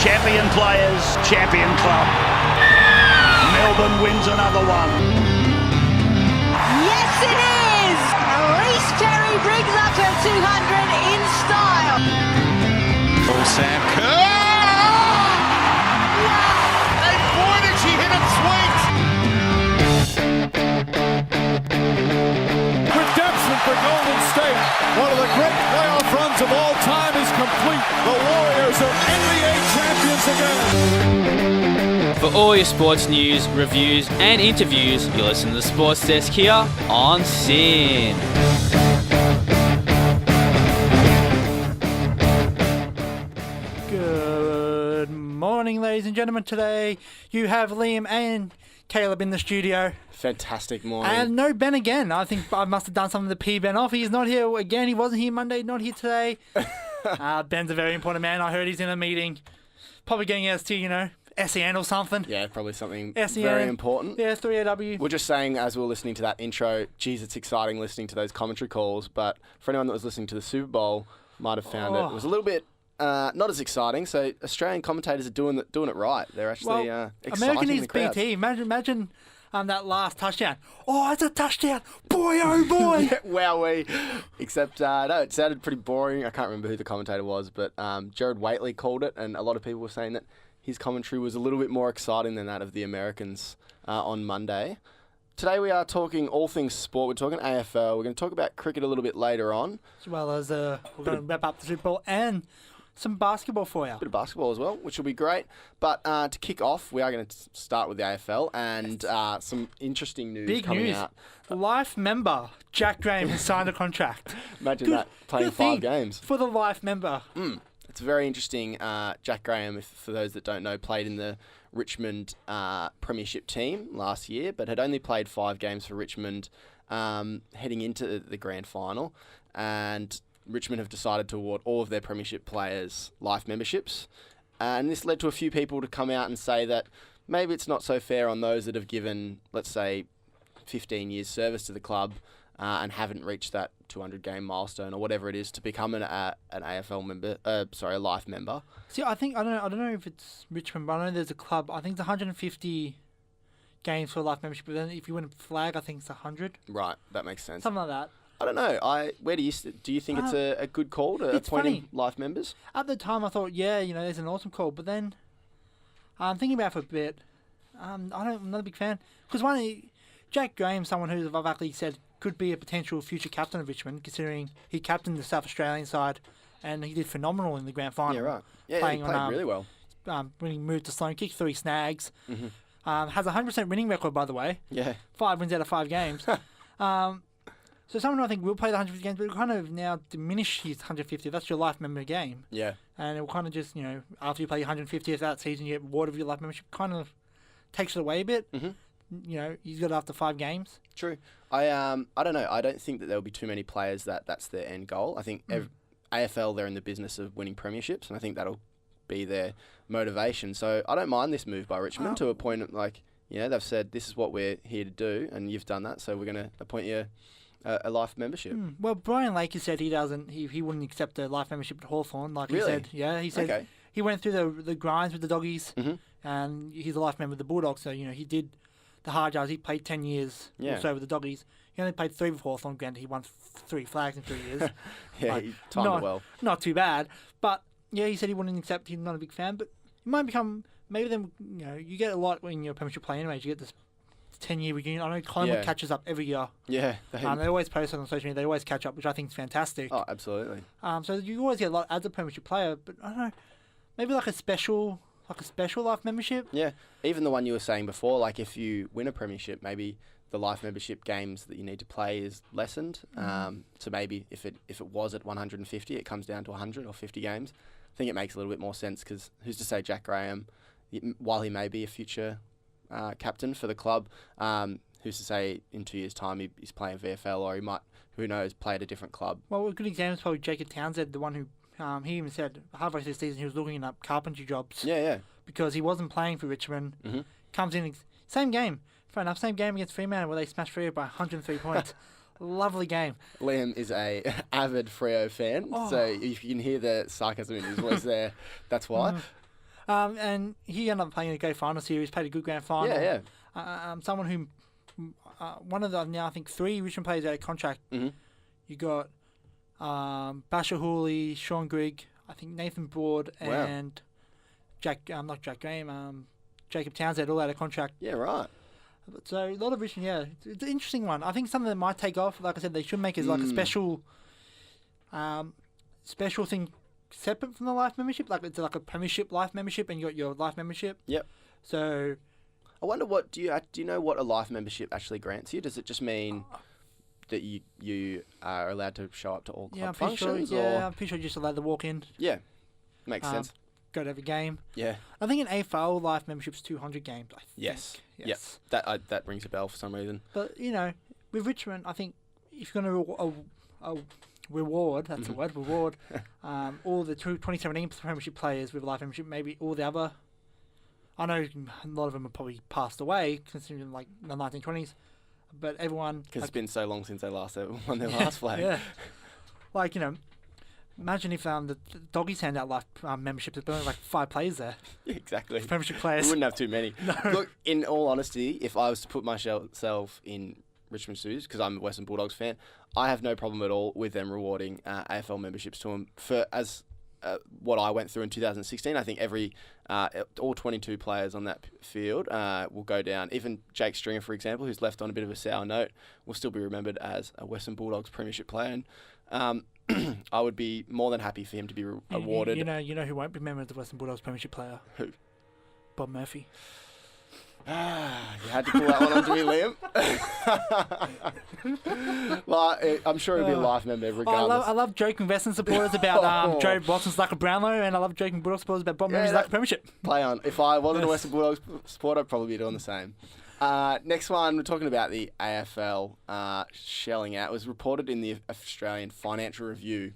Champion players, champion club. Melbourne wins another one. Yes, it is! Elise Perry brings up her 200 in style. Oh, Sam Kerr! And boy, did she hit it sweet! Redemption for Golden State. One of the great playoff runs of all time is complete. The Warriors are NBA champions again. For all your sports news, reviews, and interviews, you listen to the Sports Desk here on SYN. Good morning, ladies and gentlemen. Today you have Liam and Caleb in the studio. Fantastic morning. And no Ben again. I think I must have done something to pee Ben off. He's not here again. He wasn't here Monday, not here today. Ben's a very important man. I heard he's in a meeting. Probably getting us to, SEN or something. Yeah, probably something SEN. very important. Yeah, 3AW. We're just saying, as we were listening to that intro, geez, it's exciting listening to those commentary calls. But for anyone that was listening to the Suberbowl, might have found it was a little bit not as exciting. So Australian commentators are doing it right. They're actually exciting American the needs crowds. BT. Imagine that last touchdown. Oh, it's a touchdown. Boy, oh boy. Wowee. Except, no, it sounded pretty boring. I can't remember who the commentator was, but Jared Waitley called it, and a lot of people were saying that his commentary was a little bit more exciting than that of the Americans on Monday. Today we are talking all things sport. We're talking AFL. We're going to talk about cricket a little bit later on. As well as we're going to wrap up the Super Bowl and some basketball for you. A bit of basketball as well, which will be great. But to kick off, we are going to start with the AFL and some interesting news Big coming news. out. Life member Jack Graham has signed a contract. Imagine that, playing good 5 thing games. For the life member. It's very interesting. Jack Graham, for those that don't know, played in the Richmond Premiership team last year, but had only played 5 games for Richmond heading into the grand final. And Richmond have decided to award all of their Premiership players life memberships. And this led to a few people to come out and say that maybe it's not so fair on those that have given, let's say, 15 years service to the club and haven't reached that 200-game milestone or whatever it is to become an AFL member, a life member. See, I don't know if it's Richmond, but I know there's a club. I think it's 150 games for a life membership, but then if you win a flag, I think it's 100. Right, that makes sense. Something like that. I don't know. Where do you think it's a good call to appointing life members? At the time, I thought, there's an awesome call, but then I'm thinking about it for a bit. I'm not a big fan because Jack Graham, someone who I've actually said could be a potential future captain of Richmond, considering he captained the South Australian side and he did phenomenal in the grand final. Yeah, right. Yeah, he played really well. When he moved to Sloane, kicked 3 snags. Mm-hmm. Has a 100% winning record, by the way. Yeah. 5 wins out of 5 games. So someone who I think will play the 150 games, but it'll kind of now diminish his 150. That's your life member game. Yeah. And it will kind of just, after you play your 150th that season, you get rewarded with your life membership. Kind of takes it away a bit. Mm-hmm. He's got it after 5 games. True. I don't know. I don't think that there'll be too many players that's their end goal. I think AFL, they're in the business of winning premierships, and I think that'll be their motivation. So I don't mind this move by Richmond to appoint, they've said this is what we're here to do, and you've done that, so we're going to appoint you a life membership. Well, Brian Lakey said he wouldn't accept a life membership at Hawthorn. Like really? He said, he said he went through the grinds with the doggies, and he's a life member of the Bulldogs. So he did the hard yards. He played 10 years or so with the doggies. He only played 3 with Hawthorn. Granted, he won 3 flags in 3 years. He timed it well. Not too bad, but he said he wouldn't accept. He's not a big fan, but he might become. Maybe then you get a lot when you're a premiership player anyways. You get this 10-year reunion. I know Collingwood catches up every year. Yeah. They always post it on social media. They always catch up, which I think is fantastic. Oh, absolutely. So you always get a lot as a premiership player, but I don't know, maybe like a special life membership. Yeah, even the one you were saying before, like if you win a premiership, maybe the life membership games that you need to play is lessened. So maybe if it was at 150, it comes down to 100 or 50 games. I think it makes a little bit more sense because who's to say Jack Graham, while he may be a future captain for the club, who's to say in 2 years' time he's playing VFL or he might, who knows, play at a different club. Well, a good example is probably Jacob Townsend, the one who he even said halfway through the season he was looking up carpentry jobs. Yeah. Because he wasn't playing for Richmond. Mm-hmm. Comes in, same game. Fair enough, same game against Fremantle where they smashed Freo by 103 points. Lovely game. Liam is a avid Freo fan, so if you can hear the sarcasm in his voice there, that's why. And he ended up playing a great final series, played a good grand final. Yeah, Someone who, one of the now I think 3 Richmond players out of contract. Mm-hmm. You got Basher Hooley, Sean Grigg, I think Nathan Broad, and not Jack Graham, Jacob Townsend, all out of contract. Yeah, right. So a lot of Richmond, yeah, it's an interesting one. I think something that might take off. Like I said, they should make it like a special thing separate from the life membership. Like it's like a premiership life membership, and you got your life membership. Yep. So I wonder what do you know what a life membership actually grants you? Does it just mean that you are allowed to show up to all club functions? I'm pretty sure you're just allowed to walk in. Yeah, makes sense. Go to every game. Yeah. I think an AFL life membership's 200 games. I think. Yes. Yes. Yep. That rings a bell for some reason. But with Richmond, I think if you're going to reward, that's the word, reward, all the 2017 premiership players with a life membership, maybe all the other. I know a lot of them have probably passed away, considering like the 1920s, but everyone. Because it's been so long since they last won their last flag. Yeah. Like, imagine if the Doggies hand out life memberships. There's only like 5 players there. Yeah, exactly. Premiership players. We wouldn't have too many. No. Look, in all honesty, if I was to put myself in Richmond shoes, because I'm a Western Bulldogs fan, I have no problem at all with them rewarding AFL memberships to them for what I went through in 2016. I think all 22 players on that field will go down. Even Jake Stringer, for example, who's left on a bit of a sour note, will still be remembered as a Western Bulldogs premiership player. And I would be more than happy for him to be awarded. You know who won't be remembered as the Western Bulldogs premiership player? Who? Bob Murphy. You had to pull that one onto me, Liam. Well, I'm sure he'll be a life member regardless. I love joking Western supporters about Joe Watson's lack of Brownlow, and I love joking Bulldogs supporters about Bob Murphy's lack of premiership. Play on. If I wasn't a Western Bulldogs supporter, I'd probably be doing the same. Next one, we're talking about the AFL shelling out. It was reported in the Australian Financial Review.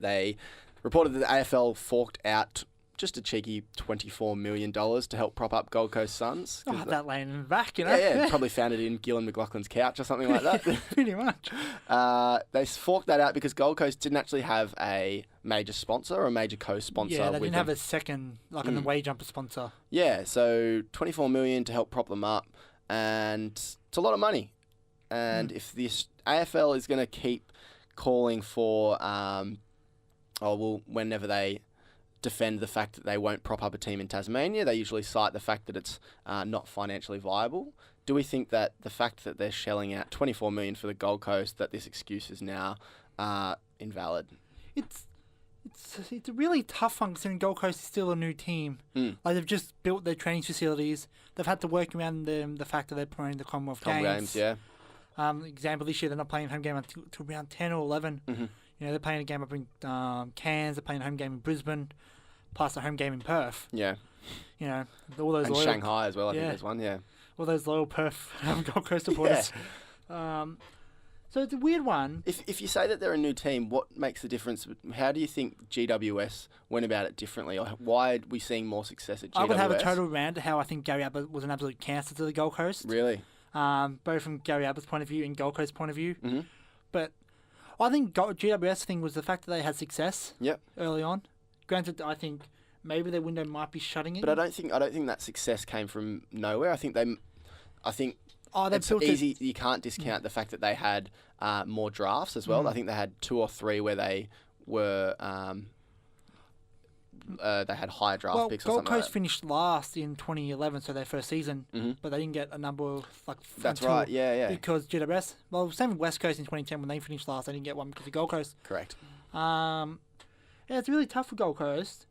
They reported that the AFL forked out just a cheeky $24 million to help prop up Gold Coast Suns. That laying in the back, Yeah, probably found it in Gillan McLaughlin's couch or something like that. Pretty much. They forked that out because Gold Coast didn't actually have a major sponsor or a major co-sponsor. Yeah, they with didn't them. have a second, like a wage jumper sponsor. Yeah, so $24 million to help prop them up, and it's a lot of money. And if the AFL is going to keep calling for, whenever they defend the fact that they won't prop up a team in Tasmania, they usually cite the fact that it's not financially viable. Do we think that the fact that they're shelling out $24 million for the Gold Coast, that this excuse is now invalid? It's a really tough one considering Gold Coast is still a new team. Like they've just built their training facilities. They've had to work around the fact that they're promoting the Commonwealth Games. Yeah. Example, this year they're not playing home game until around 10 or 11. They're playing a game up in Cairns, they're playing a home game in Brisbane, plus a home game in Perth. Yeah. All those and loyal, Shanghai as well, I think there's one, yeah. All those loyal Perth Gold Coast supporters. So it's a weird one. If you say that they're a new team, what makes the difference? How do you think GWS went about it differently? Or why are we seeing more success at GWS? I would have a total rant how I think Gary Ablett was an absolute cancer to the Gold Coast. Really? Both from Gary Ablett's point of view and Gold Coast's point of view. But I think GWS thing was the fact that they had success early on. Granted, I think maybe their window might be shutting in. But I don't think that success came from nowhere. I think it's built easy. You can't discount the fact that they had more drafts as well. I think they had 2 or 3 where they were they had higher draft picks or Gold something Coast like that. finished last in 2011, so their first season, but they didn't get a number of That's right. Yeah. Because GWS. Well, same with West Coast in 2010 when they finished last, they didn't get one because of Gold Coast. Correct. It's really tough for Gold Coast,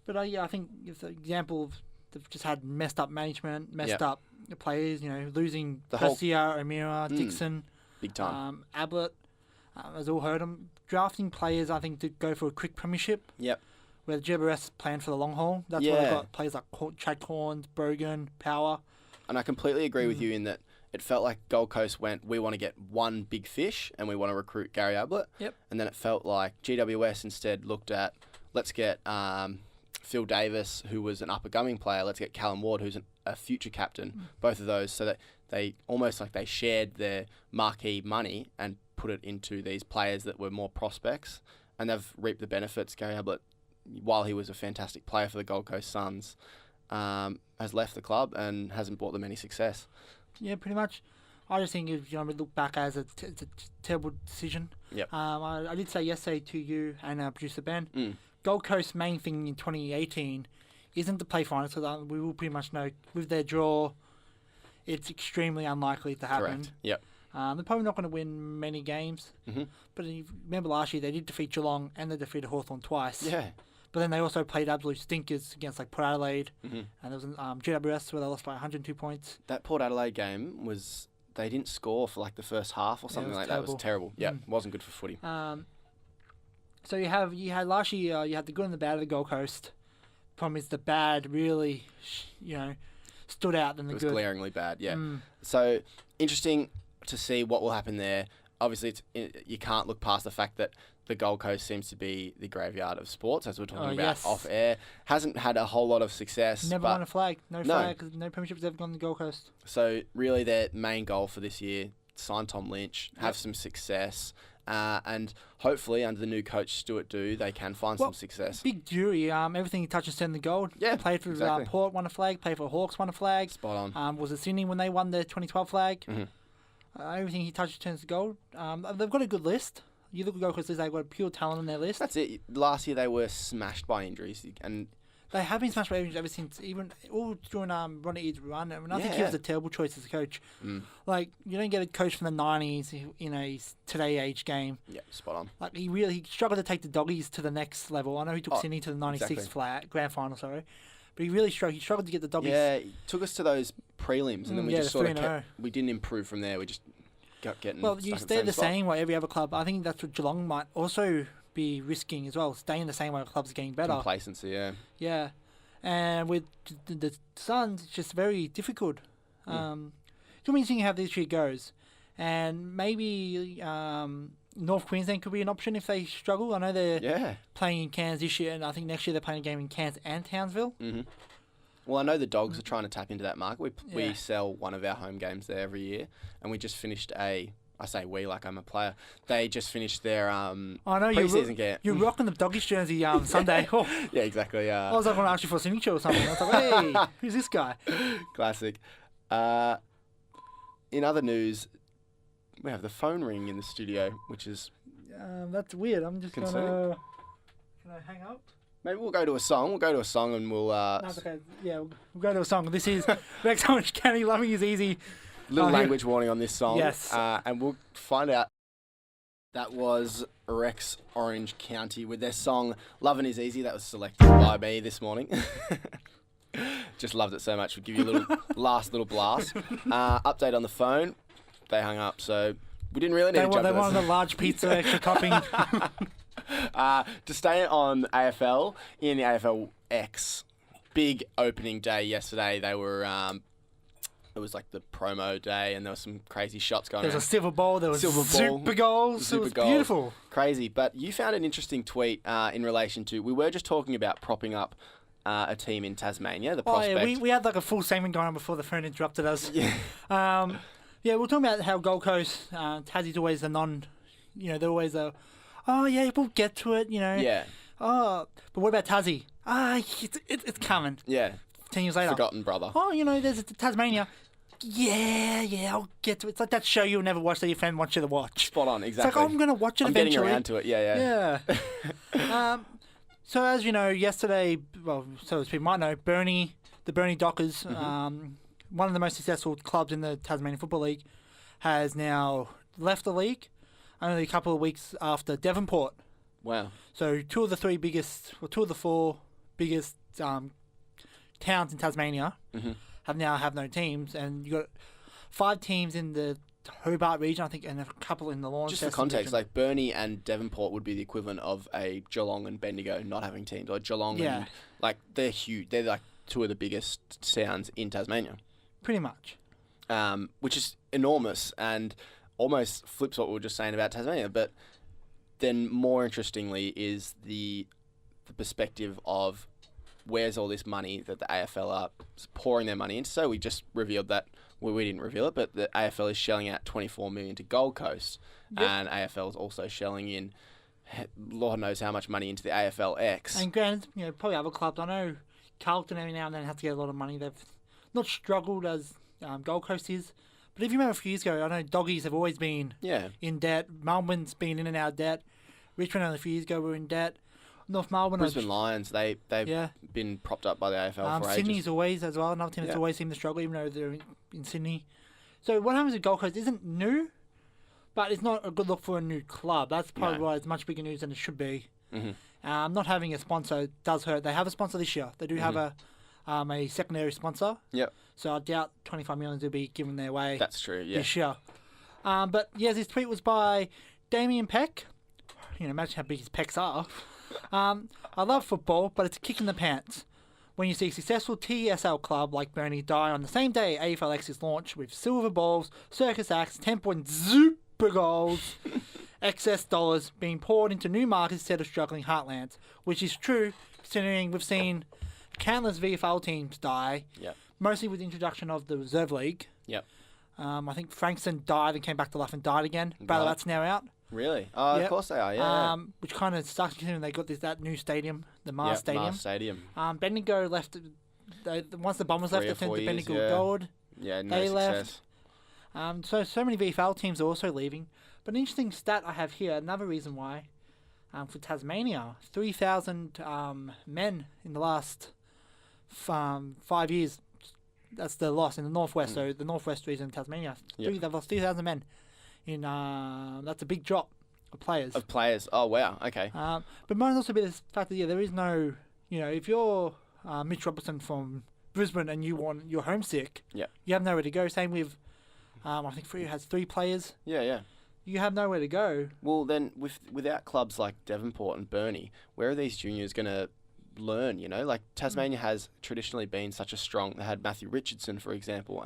but I think it's an example of they've just had messed up management, messed up players. Losing Garcia, O'Meara, Dixon, big time. Ablett, as all heard them drafting players. I think to go for a quick premiership. Yep. Where the GWS planned for the long haul. That's why they've got players like Chad Corns, Brogan, Power. And I completely agree with you in that it felt like Gold Coast went, we want to get one big fish and we want to recruit Gary Ablett. Yep. And then it felt like GWS instead looked at, let's get Phil Davis, who was an up-and-coming player. Let's get Callum Ward, who's a future captain. Both of those, so that they almost like they shared their marquee money and put it into these players that were more prospects. And they've reaped the benefits. Gary Ablett while he was a fantastic player for the Gold Coast Suns, has left the club and hasn't brought them any success. Yeah, pretty much. I just think if we look back as it's a terrible decision. Yep. I did say yesterday to you and producer Ben, Gold Coast's main thing in 2018 isn't to play finals, so we will pretty much know with their draw, it's extremely unlikely to happen. Correct. Yep. They're probably not going to win many games. But if you remember last year, they did defeat Geelong and they defeated Hawthorn twice. Yeah. But then they also played absolute stinkers against like Port Adelaide. And there was GWS where they lost by 102 points. That Port Adelaide game was, they didn't score for like the first half or something like that. It was terrible. Yeah, it wasn't good for footy. So you had last year, you had the good and the bad of the Gold Coast. Problem is the bad really, stood out than the good. It was glaringly bad, yeah. So interesting to see what will happen there. Obviously, you can't look past the fact that the Gold Coast seems to be the graveyard of sports, as we're talking about off air. Hasn't had a whole lot of success. Never won a flag. No flag. No premiership's ever gone to the Gold Coast. So really, their main goal for this year: sign Tom Lynch, have some success, and hopefully under the new coach Stuart Dew, they can find some success. Big jury. Everything he touches turned the gold. Yeah, played for exactly. Port, won a flag. Played for Hawks, won a flag. Spot on. Was it Sydney when they won the 2012 flag? Everything he touches turns to gold. They've got a good list. You look at Gold Coast list, they've got pure talent on their list. That's it. Last year they were smashed by injuries, and they have been smashed by injuries ever since, even all during Ronnie Ead's run. I mean, I think he was a terrible choice as a coach. Like, you don't get a coach from the 90s in a today age game. Yeah, spot on. Like, he struggled to take the Doggies to the next level. I know he took Sydney to the 96 grand final, sorry. But he really struggled. He struggled to get the Doggies. Yeah, he took us to those prelims, and then we just sort of kept, we didn't improve from there. We just kept getting you stay the same way every other club. I think that's what Geelong might also be risking as well, staying the same way clubs are getting better. Complacency, yeah. Yeah. And with the Suns, it's just very difficult. It's going to be interesting how this year goes. And maybe North Queensland could be an option if they struggle. I know they're playing in Cairns this year, and I think next year they're playing a game in Cairns and Townsville. Well, I know the Dogs are trying to tap into that market. We sell one of our home games there every year, and we just finished I say we like I'm a player. They just finished their pre-season game. You're rocking the Doggies jersey Sunday. Yeah, exactly. I was like, going to ask you for a signature or something. I was like, hey, who's this guy? Classic. In other news, we have the phone ringing in the studio, which is... that's weird. I'm just going to... Can I hang up? Maybe we'll go to a song. We'll go to a song and we'll... No, it's okay. Yeah, we'll go to a song. This is Rex Orange County, Loving Is Easy. Little language warning on this song. Yes. And we'll find out. That was Rex Orange County with their song Loving Is Easy. That was selected by me this morning. Just loved it so much. We'll give you a little last little blast. Update on the phone. They hung up, so we didn't really need to jump They wanted a large pizza extra topping. To stay on AFL, in the AFLX, big opening day yesterday. They were... it was like the promo day, and there was some crazy shots going on. There was a Suberbowl, there was Super goals. It was beautiful. Crazy. But you found an interesting tweet in relation to... We were just talking about propping up a team in Tasmania, the prospect. Yeah, we had like a full segment going on before the phone interrupted us. Yeah. Yeah, we're talking about how Gold Coast, Tassie's always they're always we'll get to it, Yeah. Oh, but what about Tassie? It's coming. Yeah. 10 years later. Forgotten brother. There's a Tasmania. Yeah, I'll get to it. It's like that show you'll never watch that your friend wants you to watch. Spot on, exactly. It's like, I'm going to watch it eventually. I'm getting around to it, Yeah. So as you know, yesterday, so as people might know, the Burnie Dockers, one of the most successful clubs in the Tasmanian Football League, has now left the league only a couple of weeks after Devenport. Wow. So two of the four biggest towns in Tasmania have no teams, and you got 5 teams in the Hobart region, I think, and a couple in the Launceston. Just for context, region. like Burnie and Devenport would be the equivalent of a Geelong and Bendigo not having teams, or Geelong and they're huge. They're like 2 of the biggest towns in Tasmania. Pretty much. Which is enormous and almost flips what we were just saying about Tasmania. But then more interestingly is the perspective of where's all this money that the AFL are pouring their money into. So we just revealed that, well, we didn't reveal it, but the AFL is shelling out $24 million to Gold Coast, and AFL is also shelling in Lord knows how much money into the AFLX. And granted, probably other clubs. I know Carlton every now and then has to get a lot of money. They've not struggled as Gold Coast is. But if you remember a few years ago, I know Doggies have always been in debt. Melbourne's been in and out of debt. Richmond only a few years ago were in debt. North Melbourne... Brisbane Lions, they've been propped up by the AFL for ages. Sydney's always as well. Another team that's always seemed to struggle, even though they're in Sydney. So what happens with Gold Coast isn't new, but it's not a good look for a new club. That's probably why it's much bigger news than it should be. Mm-hmm. Not having a sponsor does hurt. They have a sponsor this year. They do have a secondary sponsor. Yep. So I doubt 25 million will be given their way. That's true, yeah. This year. But yeah, this tweet was by Damien Peck. Imagine how big his pecs are. I love football, but it's a kick in the pants when you see a successful TSL club like Burnie die on the same day AFLX is launched with silver balls, circus acts, 10-point super goals, excess dollars being poured into new markets instead of struggling heartlands, which is true considering we've seen countless VFL teams die, mostly with the introduction of the Reserve League. Yep. I think Frankston died and came back to life and died again. Ballarat's now out. Really? Oh, of course they are, yeah. Which kind of sucks considering they got that new stadium, the Mars Stadium. Mars Stadium. Bendigo left, once the Bombers left, they turned to Bendigo Gold. Yeah, no they success. Left. So many VFL teams are also leaving. But an interesting stat I have here, another reason why, for Tasmania, 3,000 men in the last 5 years. That's the loss in the northwest. So the northwest region of Tasmania, they've lost 3,000 men. That's a big drop of players. Oh wow, okay. But might also be the fact that there is no, if you're Mitch Robertson from Brisbane and you're homesick, you have nowhere to go. Same with, I think Freo has 3 players. Yeah. You have nowhere to go. Well, then without clubs like Devenport and Burnie, where are these juniors going to learn? Like Tasmania has traditionally been such a strong. They had Matthew Richardson, for example.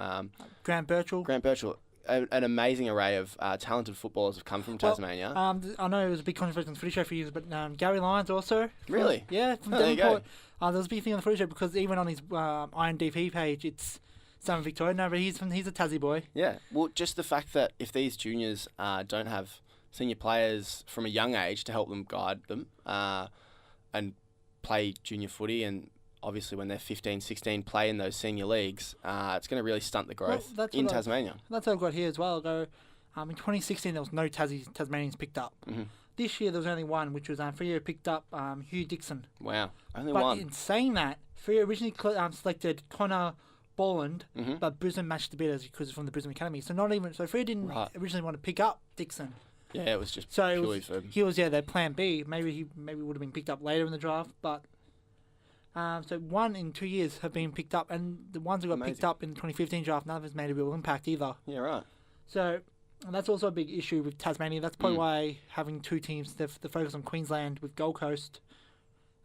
Grant Birchall. An amazing array of talented footballers have come from Tasmania. I know it was a big controversy on the footy show for years, but Gary Lyons also. Really? Yeah, from Devonport. There was a big thing on the footy show because even on his INDP page, it's Southern Victoria. No, but he's a Tassie boy. Yeah. Well, just the fact that if these juniors don't have senior players from a young age to help them guide them and play junior footy, and obviously when they're 15, 16, play in those senior leagues, it's going to really stunt the growth in Tasmania. That's what I've got here as well. In 2016, there was no Tasmanians picked up. Mm-hmm. This year, there was only one, which was Freo picked up Hugh Dixon. Wow, only but one. But in saying that, Freo originally selected Connor Bolland, but Brisbane matched the bidders because it's from the Brisbane Academy. So Freo didn't originally want to pick up Dixon. Yeah, it was just purely for... He was their plan B. Maybe he would have been picked up later in the draft, but... So 1 in 2 years have been picked up, and the ones who got picked up in the 2015 draft, none of us made a real impact either. Yeah, right. So that's also a big issue with Tasmania. That's probably why having 2 teams, the focus on Queensland with Gold Coast,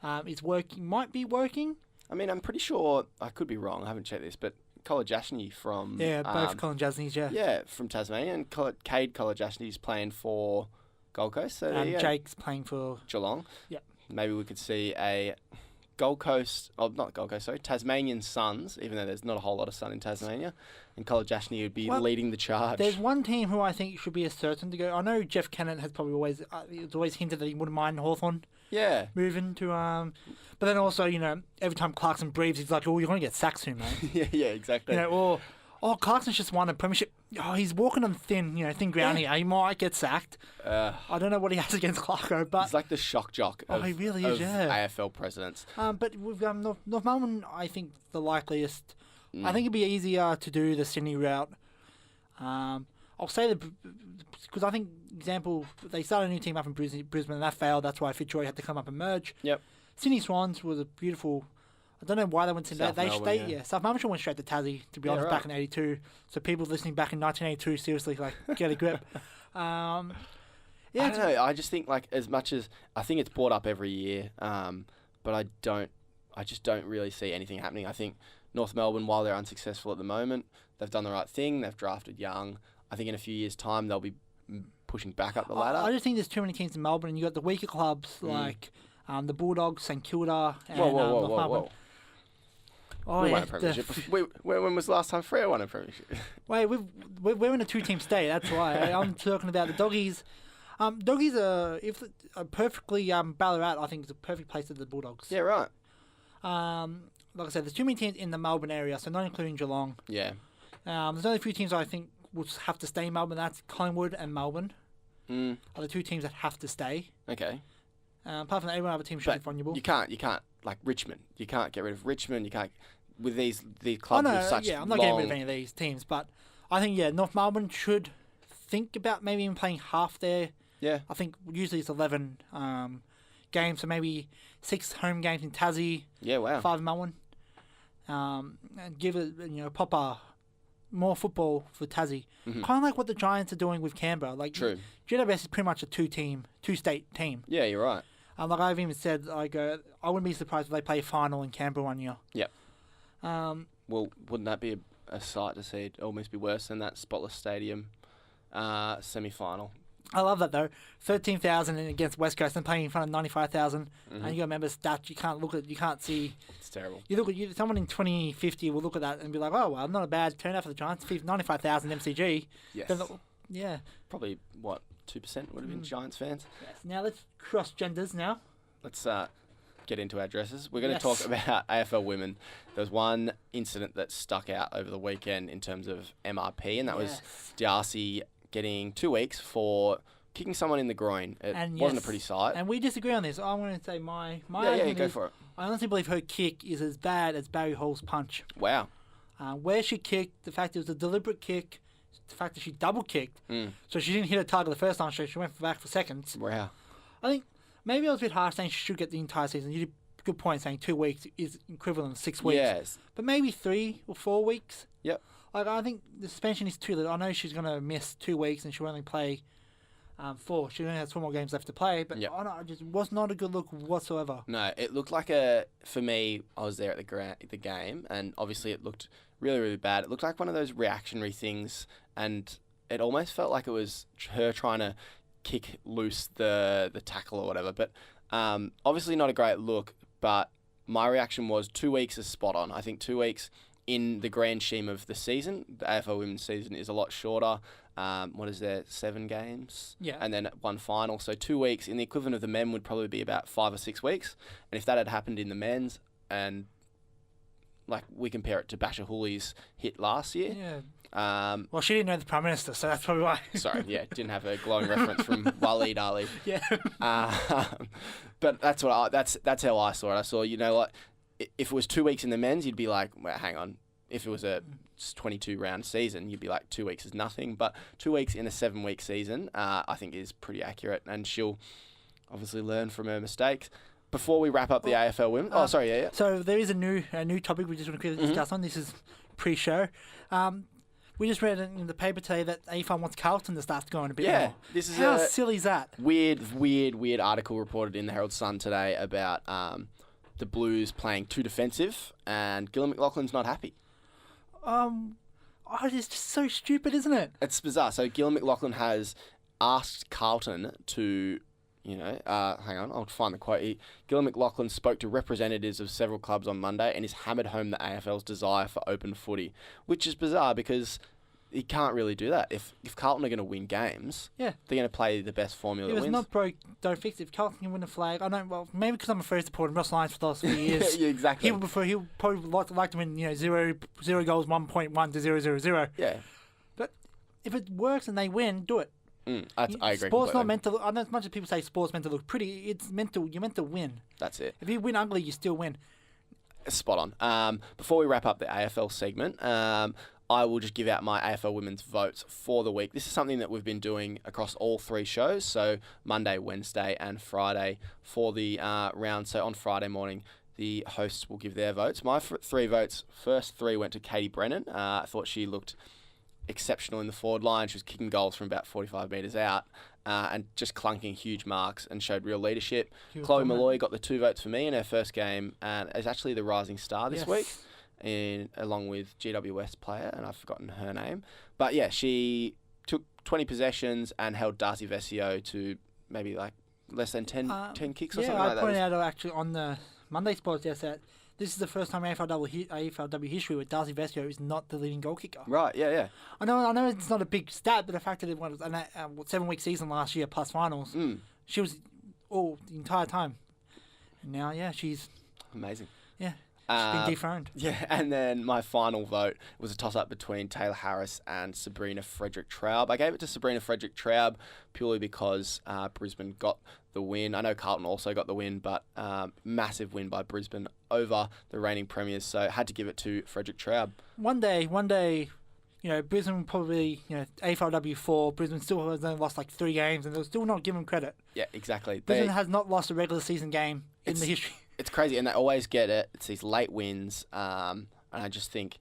might be working. I mean, I'm pretty sure, I could be wrong, I haven't checked this, but Kolajashny from... Yeah, both Kolajashny's, yeah. Yeah, from Tasmania, and Cade Kolajashny's playing for Gold Coast. So Jake's playing for... Geelong. Yep. Maybe we could see a... Tasmanian Suns, even though there's not a whole lot of sun in Tasmania, and Kolajashny would be leading the charge. There's one team who I think should be a certain to go. I know Jeff Kennett has probably always hinted that he wouldn't mind Hawthorn moving to... But then also, every time Clarkson breathes, he's like, oh, you're going to get sacked soon, mate. yeah, exactly. Clarkson's just won a premiership. Oh, he's walking on thin ground here. He might get sacked. I don't know what he has against Clarko, but... He's like the shock jock of, he really is, AFL presidents. But with North Melbourne, I think the likeliest... I think it'd be easier to do the Sydney route. I'll say because I think, example, they started a new team up in Brisbane and that failed. That's why Fitzroy had to come up and merge. Yep. Sydney Swans was a beautiful... I don't know why they went to South Melbourne. South Melbourne went straight to Tassie, to be honest, back in 82. So people listening back in 1982, seriously, get a grip. I don't know. I just think, as much as I think it's brought up every year, but I just don't really see anything happening. I think North Melbourne, while they're unsuccessful at the moment, they've done the right thing. They've drafted young. I think in a few years' time they'll be pushing back up the ladder. I just think there's too many teams in Melbourne, and you got the weaker clubs like the Bulldogs, St Kilda, and North Melbourne. Whoa. We won a premiership. When was the last time Freo won a premiership? Wait, we're in a 2-team state. That's why I'm talking about the Doggies. Doggies are perfectly Ballarat. I think is a perfect place for the Bulldogs. Yeah, right. Like I said, there's too many teams in the Melbourne area, so not including Geelong. Yeah. There's only a few teams I think will have to stay in Melbourne. That's Collingwood and Melbourne. Are the two teams that have to stay. Okay. Apart from that, every other team should be vulnerable. You can't like Richmond. You can't get rid of Richmond. You can't with these clubs with such I'm not getting rid of any of these teams, but I think North Melbourne should think about maybe even playing half their. Yeah. I think usually it's 11 games, so maybe 6 home games in Tassie. Yeah, wow. 5 in Melbourne. And give it proper more football for Tassie. Mm-hmm. Kind of like what the Giants are doing with Canberra. Like True. GWS is pretty much a two-state team. Yeah, you're right. Like I've even said, I wouldn't be surprised if they play a final in Canberra one year. Yep. Well, wouldn't that be a sight to see? It almost be worse than that Spotless Stadium semi-final. I love that though. 13,000 against West Coast and playing in front of 95,000. Mm-hmm. And you got to remember stats. You can't see. It's terrible. You look at someone in 2050 will look at that and be like, oh well, not a bad turnout for the Giants. 95,000 MCG. Yes. Yeah. Probably 2% would have been Giants fans. Yes. Now let's cross genders now. Let's get into our dresses. We're going to talk about AFL women. There was one incident that stuck out over the weekend in terms of MRP, and that was Darcy getting 2 weeks for kicking someone in the groin. It wasn't a pretty sight. And we disagree on this. I'm going to say my yeah, go for it. I honestly believe her kick is as bad as Barry Hall's punch. Wow. Where she kicked, the fact it was a deliberate kick, the fact that she double kicked, so she didn't hit her target the first time, so she went back for seconds. Wow. I think maybe I was a bit harsh saying she should get the entire season. You did a good point saying 2 weeks is equivalent to 6 weeks. Yes. But maybe 3 or 4 weeks. Yep. Like I think the suspension is too little. I know she's going to miss 2 weeks and she'll only play 4. She only has 4 more games left to play. But Yep. it just was not a good look whatsoever. No, it looked like for me, I was there at the game, and obviously it looked really, really bad. It looked like one of those reactionary things, and it almost felt like it was her trying to kick loose the tackle or whatever. But obviously not a great look, but my reaction was 2 weeks is spot on. I think 2 weeks in the grand scheme of the season, the AFL women's season is a lot shorter. What is there, 7 games? Yeah. And then 1 final. So 2 weeks in the equivalent of the men would probably be about 5 or 6 weeks. And if that had happened in the men's, and like we compare it to Basher Hooley's hit last year. Yeah. Well, she didn't know the Prime Minister, so that's probably why. Sorry, yeah, didn't have a glowing reference from Waleed Ali. Yeah. But that's how I saw it. I saw, like, if it was 2 weeks in the men's, you'd be like, well, hang on. If it was a 22-round season, you'd be like 2 weeks is nothing. But 2 weeks in a 7-week season, I think is pretty accurate, and she'll obviously learn from her mistakes. Before we wrap up the AFL women, yeah. So there is a new topic we just want to quickly discuss on. This is pre-show. We just read in the paper today that AFL wants Carlton to start going a bit more. This is how silly is that? Weird article reported in the Herald Sun today about the Blues playing too defensive, and Gillan McLaughlin's not happy. It's just so stupid, isn't it? It's bizarre. So Gillan McLaughlin has asked Carlton to, hang on, I'll find the quote. Gillan McLaughlin spoke to representatives of several clubs on Monday and has hammered home the AFL's desire for open footy, which is bizarre because he can't really do that. If Carlton are going to win games, they're going to play the best formula that wins. It was not broke, don't fix it. If Carlton can win a flag, maybe because I'm a first supporter of Ross Lyons for the last few years. Yeah, exactly. He'll probably like to win, 0 goals, 1.1 to 0-0-0. Yeah. But if it works and they win, do it. I agree. Sport's not meant to look. I know as much as people say sport's meant to look pretty, you're meant to win. That's it. If you win ugly, you still win. Spot on. Before we wrap up the AFL segment, I will just give out my AFL women's votes for the week. This is something that we've been doing across all 3 shows, so Monday, Wednesday, and Friday for the round. So on Friday morning, the hosts will give their votes. My 3 votes, first 3 went to Katie Brennan. I thought she looked exceptional in the forward line. She was kicking goals from about 45 metres out and just clunking huge marks and showed real leadership. Chloe Malloy got the 2 votes for me in her first game and is actually the rising star this week, along with GWS player, and I've forgotten her name. But yeah, she took 20 possessions and held Darcy Vesio to maybe like less than 10 kicks or something like that. I pointed out actually on the Monday Sports Desk that this is the first time AFLW history where Darcy Vesco is not the leading goal kicker. Right, yeah. I know it's not a big stat, but the fact that it was a 7-week season last year plus finals, she was all the entire time. And now, she's Amazing. she's been dethroned. Yeah, and then my final vote was a toss-up between Taylor Harris and Sabrina Frederick-Traub. I gave it to Sabrina Frederick-Traub purely because Brisbane got the win. I know Carlton also got the win, but massive win by Brisbane over the reigning premiers, so had to give it to Frederick-Traub. One day, Brisbane probably, AFLW 4, Brisbane still has only lost like 3 games, and they'll still not give them credit. Yeah, exactly. Brisbane has not lost a regular season game in the history. It's crazy, and they always get it. It's these late wins, and I just think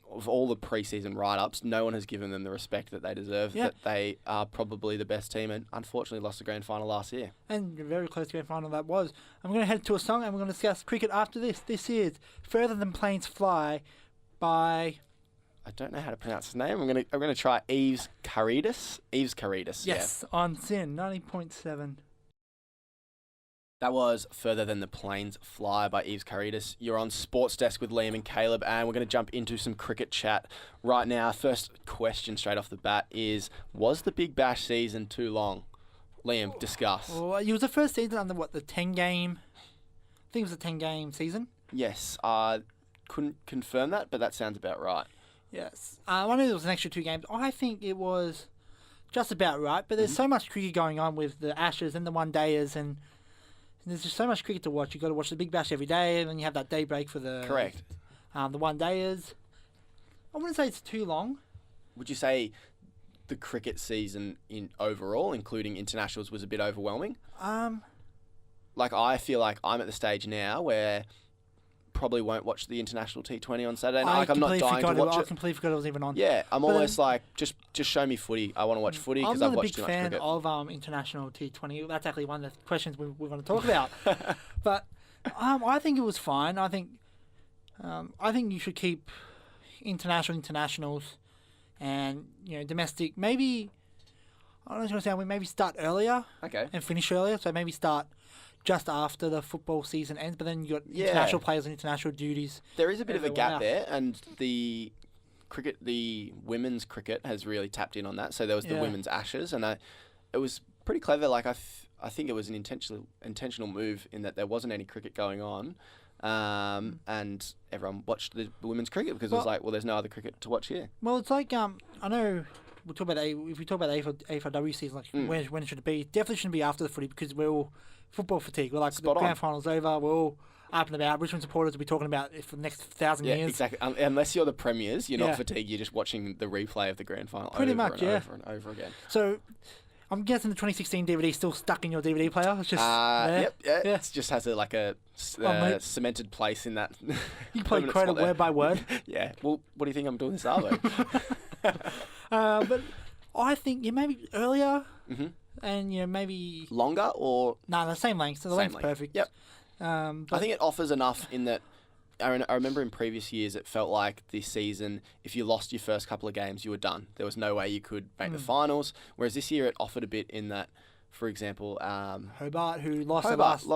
of all the preseason write-ups, no one has given them the respect that they deserve, that they are probably the best team, and unfortunately lost the grand final last year. And a very close grand final that was. I'm going to head to a song, and we're going to discuss cricket after this. This is Further Than Planes Fly by... I don't know how to pronounce his name. I'm gonna try Yves Carides. Yves Carides. Yes, on Sin 90.7. That was Further Than the Planes Fly by Yves Carides. You're on Sports Desk with Liam and Caleb, and we're going to jump into some cricket chat right now. First question straight off the bat is, was the Big Bash season too long? Liam, discuss. Well, it was the first season under, the 10-game... I think it was a 10-game season. Yes, I couldn't confirm that, but that sounds about right. Yes. I knew there was an extra 2 games. I think it was just about right, but there's so much cricket going on with the Ashes and the one-dayers, and there's just so much cricket to watch. You've got to watch the Big Bash every day, and then you have that day break for the... Correct. The one-dayers. I wouldn't say it's too long. Would you say the cricket season in overall, including internationals, was a bit overwhelming? I feel like I'm at the stage now where probably won't watch the international T20 on Saturday night. I'm not dying to watch it. I completely forgot it was even on. Yeah, I'm almost just show me footy. I want to watch footy because I've watched too much cricket. I'm not a big fan of international T20. That's actually one of the questions we're going to talk about. But I think it was fine. I think you should keep internationals and domestic. Maybe I don't know what I'm saying. Maybe start earlier. Okay. And finish earlier. So maybe start just after the football season ends, but then you got international players and international duties. There is a bit of a gap there, and the women's cricket has really tapped in on that. So there was the women's Ashes, and it was pretty clever. I think it was an intentional move in that there wasn't any cricket going on, and everyone watched the women's cricket because it was there's no other cricket to watch here. Well, it's like I know. We'll talk about if we talk about the AFLW season, when should it be? Definitely shouldn't be after the footy because we're all football fatigue. We're like the grand final's over. We're all up and about. Richmond supporters will be talking about it for the next 1,000 years. Yeah, exactly. Unless you're the premiers, you're not fatigued. You're just watching the replay of the grand final over and over again. So I'm guessing the 2016 DVD is still stuck in your DVD player. It's just Yep. It just has a cemented place in that. You probably quote it word by word. Yeah. Well, what do you think I'm doing this hour? But I think maybe earlier, and maybe longer or the same length. So the length's perfect. Yep. I think it offers enough in that. I remember in previous years it felt like this season, if you lost your first couple of games, you were done. There was no way you could make the finals. Whereas this year it offered a bit in that, for example, Hobart, who lost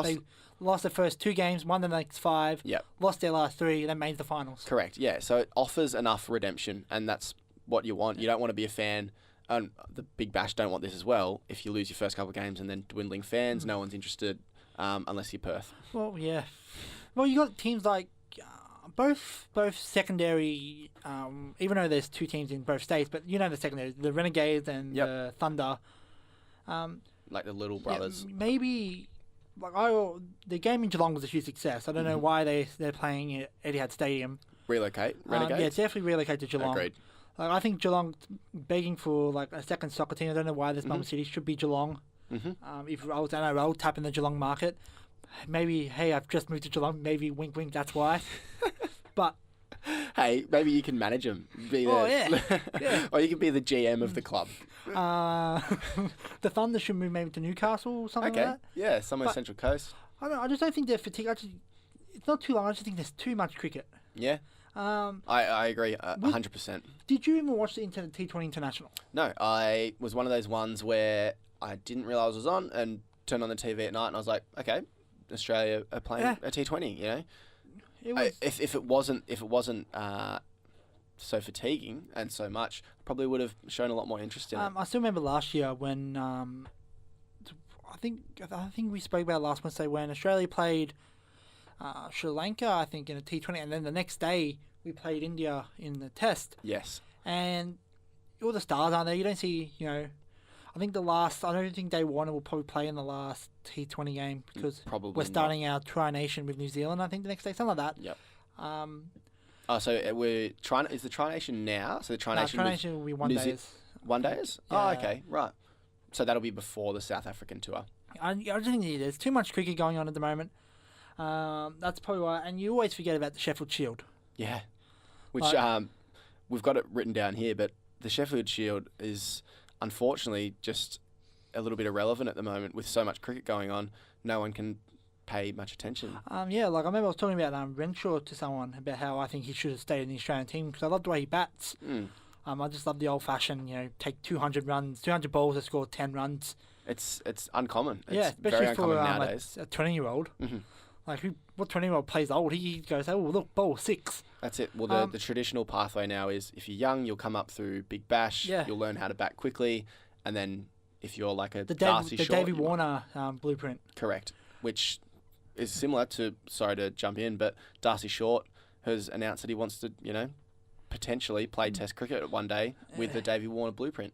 they lost their first 2 games, won the next 5. Yep. Lost their last 3, and then made the finals. Correct. Yeah. So it offers enough redemption, and that's what you want. You don't want to be a fan, and the Big Bash don't want this as well. If you lose your first couple of games and then dwindling fans, no one's interested unless you're Perth. Well, yeah. Well, you got teams like both secondary, even though there's 2 teams in both states, but the secondary, the Renegades and the Thunder. Like the Little Brothers. Yeah, maybe the game in Geelong was a huge success. I don't know why they're playing at Etihad Stadium. Relocate? Renegades? Yeah, definitely relocate to Geelong. Agreed. I think Geelong begging for a second soccer team. I don't know why this Melbourne City should be Geelong. If I was NRL, tap in the Geelong market. Maybe, hey, I've just moved to Geelong. Maybe wink, wink. That's why. But hey, maybe you can manage them. Or you can be the GM of the club. The Thunder should move maybe to Newcastle or something like that. Yeah, somewhere Central Coast. I don't know. I just don't think they're fatigued. It's not too long. I just think there's too much cricket. Yeah. I agree 100%. Did you even watch the T20 International? No, I was one of those ones where I didn't realise it was on and turned on the TV at night and I was like, okay, Australia are playing a T20, It was, If it wasn't so fatiguing and so much, probably would have shown a lot more interest in it. I still remember last year when I think we spoke about it last Wednesday when Australia played Sri Lanka, I think, in a T20, and then the next day we played India in the Test. Yes. And all the stars aren't there. You don't see, I don't think Dave Warner will probably play in the last T20 game because Probably we're starting our Tri Nation with New Zealand, I think, the next day, something like that. Yep. Um, So is the Tri Nation now? So the Tri Nation Tri Nation will be one New day. One days? Yeah. Oh, okay, right. So that'll be before the South African tour. I just think there's too much cricket going on at the moment. That's probably why. And you always forget about the Sheffield Shield. Yeah. Which Like- we've got it written down here, but the Sheffield Shield is unfortunately just a little bit irrelevant at the moment with so much cricket going on. No one can pay much attention. Yeah, like I remember I was talking about Renshaw to someone about how I think he should have stayed in the Australian team because I love the way he bats. I just love the old-fashioned, take 200 runs, 200 balls to score 10 runs. It's uncommon. It's Yeah, very especially uncommon for nowadays. a 20-year-old. Mhm. Like, what 20-year-old plays old? He goes, oh, look, bowl 6. That's it. Well, the Um, traditional pathway now is if you're young, you'll come up through Big Bash. Yeah. You'll learn how to bat quickly, and then if you're like a The Darcy Short, Davey you- Warner blueprint. correct, which is similar to. Sorry to jump in, but Darcy Short has announced that he wants to, potentially play Test cricket one day with the Davey Warner blueprint.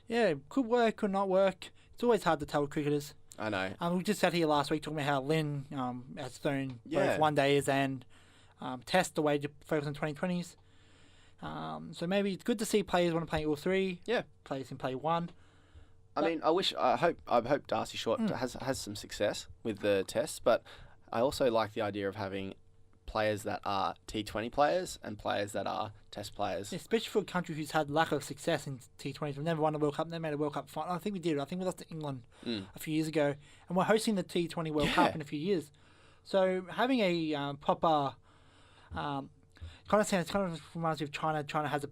Yeah, could work, could not work. It's always hard to tell with cricketers. I know. We just sat here last week talking about how Lynn has thrown Yeah. both one days and Test away to focus on 2020s. So maybe it's good to see players want to play all three. Yeah. Players can play one. I hope Darcy Short has some success with the Tests, but I also like the idea of having players that are T20 players and players that are Test players. Especially for a country who's had lack of success in T20s. We've never won a World Cup, never made a World Cup final. I think we did. I think we lost to England a few years ago. And we're hosting the T20 World Cup in a few years. So having a proper... kind of reminds me of China. China has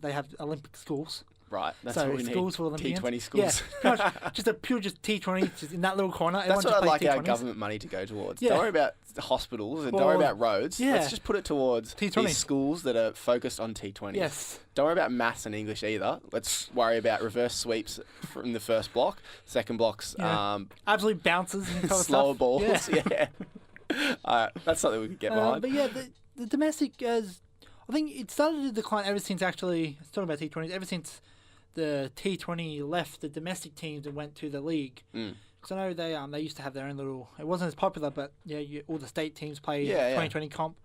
they have Olympic schools. Right, that's So what we schools need. for Olympians. T20 schools. Yeah, just T20 just in that little corner. That's Everyone what just I'd plays like our T20s. government money to go towards. Yeah. Don't worry about the hospitals and don't worry Well, about roads. yeah. Let's just put it towards T20s. these schools that are focused on T20s. Yes. Don't worry about maths and English either. Let's worry about reverse sweeps from the first block. Second block's Absolute bounces and kind of slower stuff. balls. Yeah. That's something we could get behind. But yeah, the domestic I think it started to decline ever since talking about T20s, ever since the T20 left the domestic teams and went to the league. Because I know they used to have their own little... It wasn't as popular, but all the state teams play 2020 comp.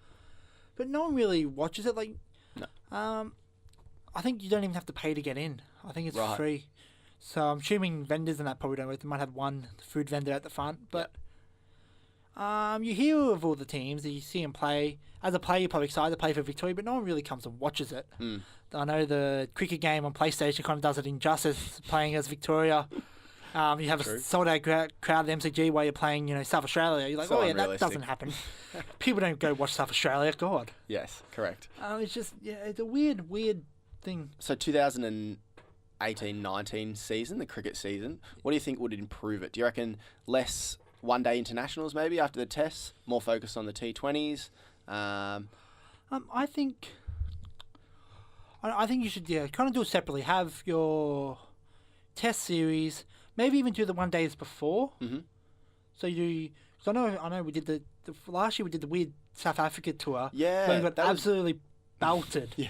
But no one really watches it. No. I think you don't even have to pay to get in. I think it's Right. free. So I'm assuming vendors and that probably don't work. They might have one food vendor at the front. But you hear of all the teams, you see them play. As a player, you're probably excited to play for Victoria, but no one really comes and watches it. I know the cricket game on PlayStation kind of does it injustice, playing as Victoria. You have a sold-out crowd at the MCG while you're playing, South Australia. You're like, So that unrealistic. doesn't happen. People don't go watch South Australia. God. Yes, correct. It's just, it's a weird thing. So 2018-19 season, the cricket season, what do you think would improve it? Do you reckon less one-day internationals maybe after the tests, more focus on the T20s? I think you should kind of do it separately. Have your test series, maybe even do the one days before. So you do. Cause I know we did the last year we did the weird South Africa tour. Yeah, where we got that was- absolutely belted. Yeah.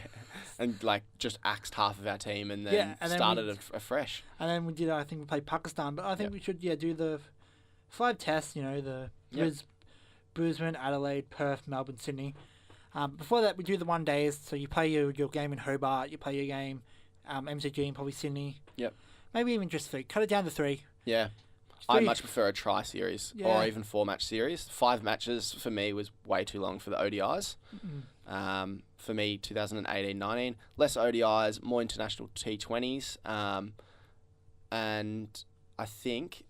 And just axed half of our team and then and then started afresh. And then we did. I think we played Pakistan, but I think we should do the 5 tests. The Brisbane, Adelaide, Perth, Melbourne, Sydney. Before that, we do the one days. So you play your game in Hobart, you play your game MCG and probably Sydney. Yep. Maybe even just 3. Cut it down to 3. Yeah. I much prefer a tri series or even 4-match series. 5 matches for me was way too long for the ODIs. For me, 2018-19, less ODIs, more international T20s. And I think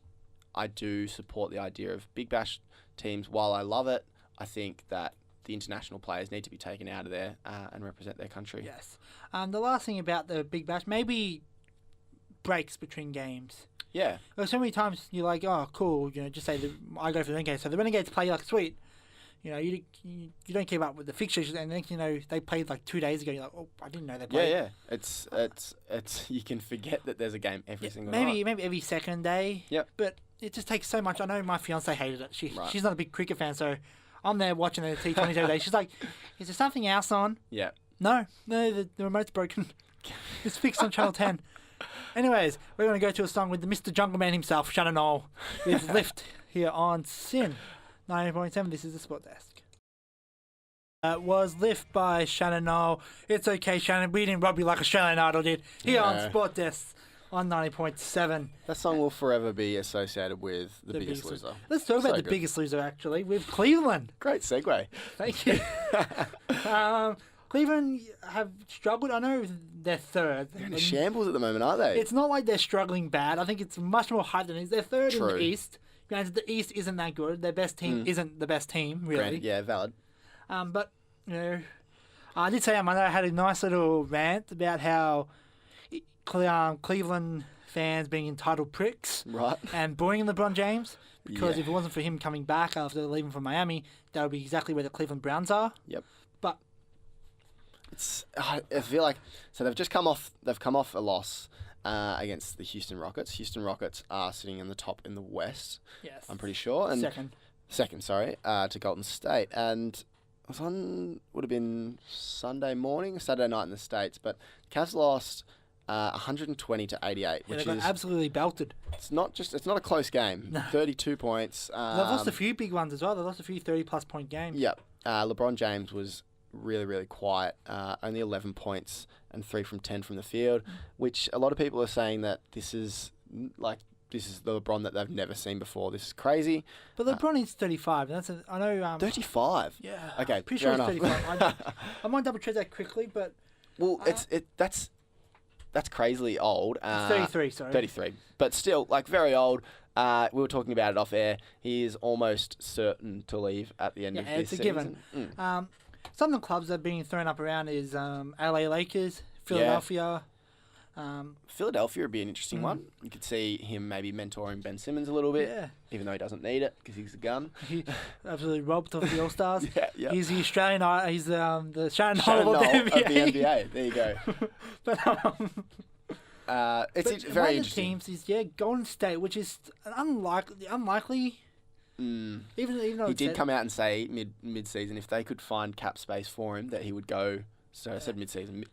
I do support the idea of Big Bash teams. While I love it, I think that the international players need to be taken out of there and represent their country. Yes. The last thing about the Big Bash, maybe breaks between games. Yeah. So many times you're like, oh, cool, just say I go for the Renegades. So the Renegades play, you're like, sweet. You know, you don't keep up with the fixtures, and next you know they played like 2 days ago. You're like, oh, I didn't know they played. Yeah. It's you can forget that there's a game every single night. Maybe every second day. Yep. But it just takes so much. I know my fiance hated it. She's Right. not a big cricket fan, so I'm there watching the T20 every day. She's like, is there something else on? Yeah. No, the remote's broken. It's fixed on Channel 10. Anyways, we're going to go to a song with the Mr. Jungle Man himself, Shannon Knoll, with Lift here on Sin 90.7. This is the Sport Desk. Was Lift by Shannon Knoll. It's okay, Shannon. We didn't rob you like Australian Idol did. Here on Sport Desk on 90.7. That song will forever be associated with The Biggest Loser. Let's talk about So the good. Biggest Loser, actually, with Cleveland. Great segue. Thank you. Cleveland have struggled. I know they're third. They're in a shambles at the moment, aren't they? It's not like they're struggling bad. I think it's much more hype than it is. They're third in True. the East. Granted, the East isn't that good. Their best team isn't the best team, really. Granted, yeah, valid. But, you know, I did say on Monday I had a nice little rant about how Cleveland fans being entitled pricks Right. and booing LeBron James. Because Yeah. if it wasn't for him coming back after leaving from Miami, that would be exactly where the Cleveland Browns are. Yep. But I feel like they've just come off a loss against the Houston Rockets. Houston Rockets are sitting in the top in the West. yes, I'm pretty sure. And second. to Golden State, and it was would have been Saturday night in the States, but Cavs lost 120 to 88, Yeah, which they got is absolutely belted. it's not a close game. 32 points. They've lost a few big ones as well. They've lost a few 30-plus point games. Yep. LeBron James was really, really quiet. Only 11 points and 3 from 10 from the field, which a lot of people are saying that this is the LeBron that they've never seen before. This is crazy. But LeBron is 35. And I know. 35. Yeah. Okay. Pretty fair sure it's enough. 35. I might double check that quickly, but Well, that's crazily old. it's 33. Sorry. 33. But still, like, very old. We were talking about it off air. He is almost certain to leave at the end of this it's a season. given. Some of the clubs that are being thrown up around is LA Lakers, Philadelphia. Philadelphia would be an interesting one. You could see him maybe mentoring Ben Simmons a little bit, Yeah. even though he doesn't need it because he's a gun. He absolutely robbed of the All Stars. Yeah. He's the Australian. He's the Shannon Shannon Knoll of the Knoll NBA. of the NBA. There you go. But It's one very of the interesting. teams is Golden State, which is an unlikely. Even though He it's did come out and say mid-season if they could find cap space for him that he would go. So I said mid-season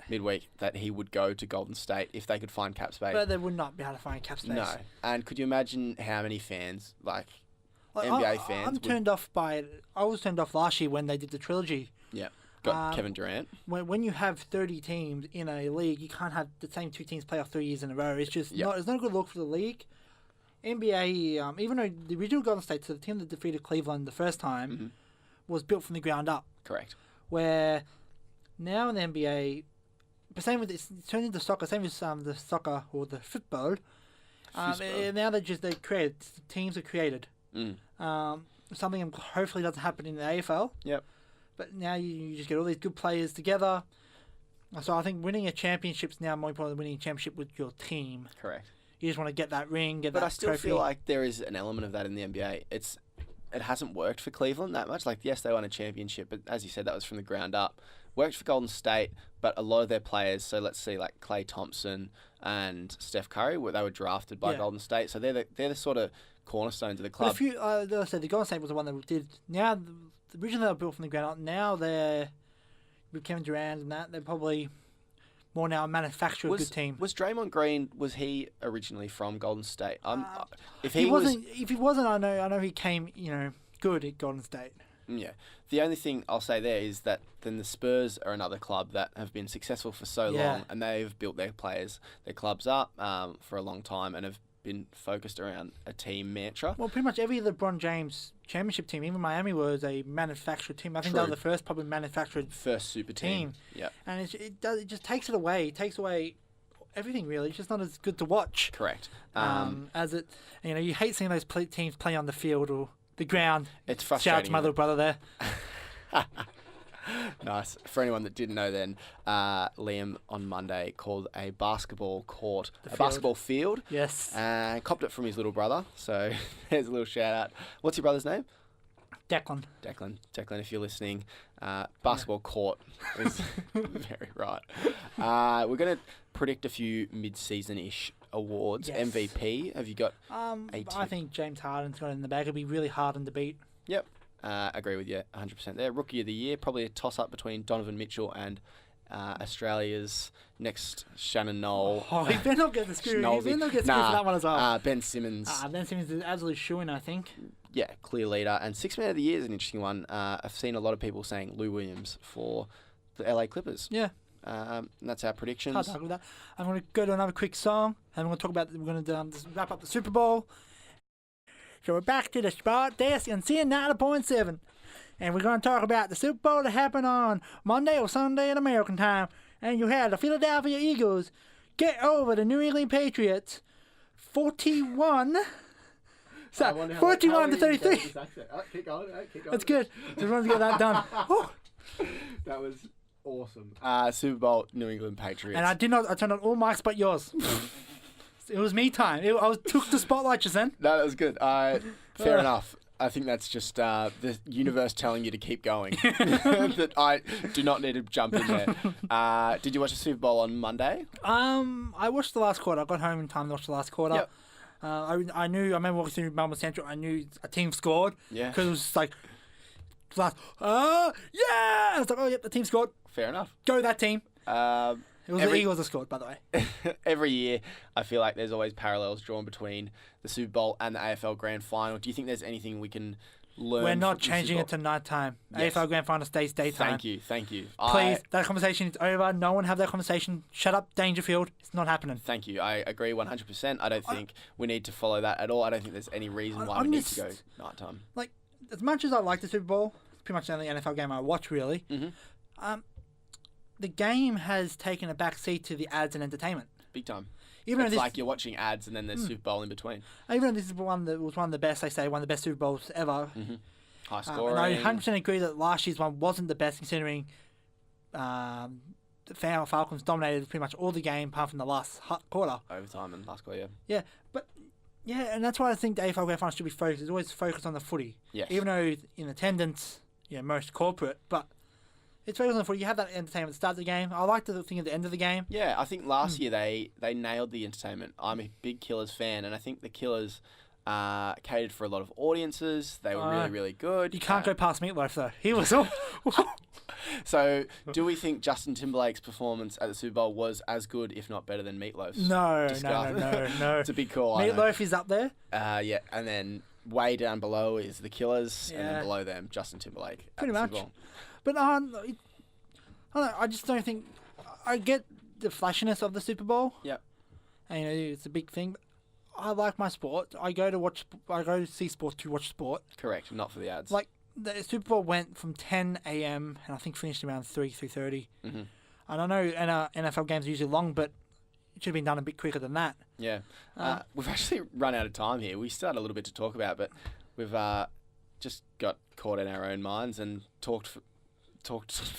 midweek that he would go to Golden State if they could find cap space. But they would not be able to find cap space. No, and could you imagine how many fans Like, NBA fans? I'm would, turned off by it. I was turned off last year when they did the trilogy. Yeah, got Kevin Durant. When you have 30 teams in a league, you can't have the same two teams play off 3 years in a row. It's just it's not a good look for the league. NBA, even though the original Golden State, so the team that defeated Cleveland the first time, was built from the ground up. Correct. Where now in the NBA, but same with it's turned into soccer, same as the soccer or the football. Now they created teams are created. Something hopefully doesn't happen in the AFL. Yep. But now you just get all these good players together. So I think winning a championship's now more important than winning a championship with your team. Correct. You just want to get that ring, get But that I still trophy. feel like there is an element of that in the NBA. It hasn't worked for Cleveland that much. Like, yes, they won a championship, but as you said, that was from the ground up. Worked for Golden State, but a lot of their players, so let's see, like Klay Thompson and Steph Curry, they were drafted by Golden State, so they're the sort of cornerstones of the club. But like I said, the Golden State was the one that did. Now, originally they were built from the ground up. Now they're, with Kevin Durant and that, they're probably more now a manufacturer of good team. Was Draymond Green, was he originally from Golden State? If he wasn't, I know he came, good at Golden State. Yeah. The only thing I'll say there is that then the Spurs are another club that have been successful for so long, and they've built their clubs up for a long time and have been focused around a team mantra. Well, pretty much every LeBron James championship team, even Miami was a manufactured team. I think they were the first probably manufactured super team. Yeah. And it just takes it away. It takes away everything, really. It's just not as good to watch. Correct. As it, you hate seeing those teams play on the field or the ground. It's frustrating. Shout out to my little brother there. Nice. For anyone that didn't know then, Liam on Monday called a basketball court basketball field. Yes. Copped it from his little brother. So there's a little shout out. What's your brother's name? Declan. Declan, if you're listening, basketball court is very right. We're going to predict a few mid-season-ish awards. Yes. MVP, have you got I think James Harden's got it in the bag. It'll be really hard to beat. Yep. Agree with you 100% there. Rookie of the Year, probably a toss-up between Donovan Mitchell and Australia's next Shannon Knoll. Oh, he better not get the screw. He better not get screwed for that one as well. Ben Simmons. Ben Simmons is absolutely shooing, I think. Yeah, clear leader. And Sixth Man of the Year is an interesting one. I've seen a lot of people saying Lou Williams for the LA Clippers. Yeah. And that's our predictions. Hard to argue with that. I'm going to go to another quick song, and we're going to wrap up the Super Bowl. So we're back to the sport desk and seeing 90.7. And we're going to talk about the Super Bowl that happened on Monday or Sunday at American time. And you had the Philadelphia Eagles get over the New England Patriots 41 to 33. Keep going. That's good. Just wanted to get that done. That was awesome. Super Bowl, New England Patriots. And I turned on all mics but yours. It was me time. I took the spotlight just then. No, that was good. Fair enough. I think that's just the universe telling you to keep going. That I do not need to jump in there. Did you watch the Super Bowl on Monday? I watched the last quarter. I got home in time to watch the last quarter. Yep. I remember walking through Melbourne Central. I knew a team scored. Yeah. Because it was like, yeah! I was like, oh, yep, the team scored. Fair enough. Go that team. It was the Eagles that scored, by the way. Every year, I feel like there's always parallels drawn between the Super Bowl and the AFL Grand Final. Do you think there's anything we can learn? We're not changing it to nighttime. Yes. AFL Grand Final stays daytime. Thank you. Please, that conversation is over. No one have that conversation. Shut up, Dangerfield. It's not happening. Thank you. I agree 100%. I don't think we need to follow that at all. I don't think there's any reason why we need to go nighttime. Like, as much as I like the Super Bowl, it's pretty much the only NFL game I watch, really. Mm-hmm. The game has taken a back seat to the ads and entertainment. Big time. It's like you're watching ads and then there's Super Bowl in between. Even though this is one that was one of the best, I say, one of the best Super Bowls ever. Mm-hmm. High scoring. And I 100% agree that last year's one wasn't the best, considering the Falcons dominated pretty much all the game apart from the last quarter. Overtime and last quarter, yeah. Yeah, and that's why I think the AFL Grand Final should be focused. It's always focused on the footy. Yes. Even though in attendance, most corporate, but it's focused on the footy. You have that entertainment at the start of the game. I like the thing at the end of the game. Yeah, I think last year they nailed the entertainment. I'm a big Killers fan, and I think the Killers catered for a lot of audiences. They were really, really good. You can't go past Meatloaf, though. He was all... So, do we think Justin Timberlake's performance at the Super Bowl was as good, if not better, than Meatloaf's? No. It's a big call. Meatloaf is up there. Yeah, and then way down below is the Killers, Yeah. and then below them, Justin Timberlake. Pretty much. Super Bowl. But I don't know, I just don't think... I get the flashiness of the Super Bowl. Yep. And, it's a big thing. But I like my sport. I go to see sport to watch sport. Correct, not for the ads. Like, the Super Bowl went from 10 a.m. and I think finished around 3:30. Mm-hmm. And I know NFL games are usually long, but it should have been done a bit quicker than that. Yeah. We've actually run out of time here. We still had a little bit to talk about, but we've just got caught in our own minds and talked for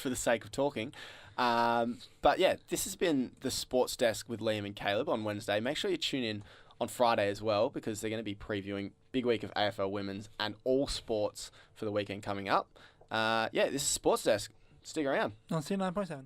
the sake of talking. But yeah, this has been the Sports Desk with Liam and Caleb on Wednesday. Make sure you tune in on Friday as well, because they're going to be previewing big week of AFL women's and all sports for the weekend coming up. This is Sports Desk. Stick around. On C9.7.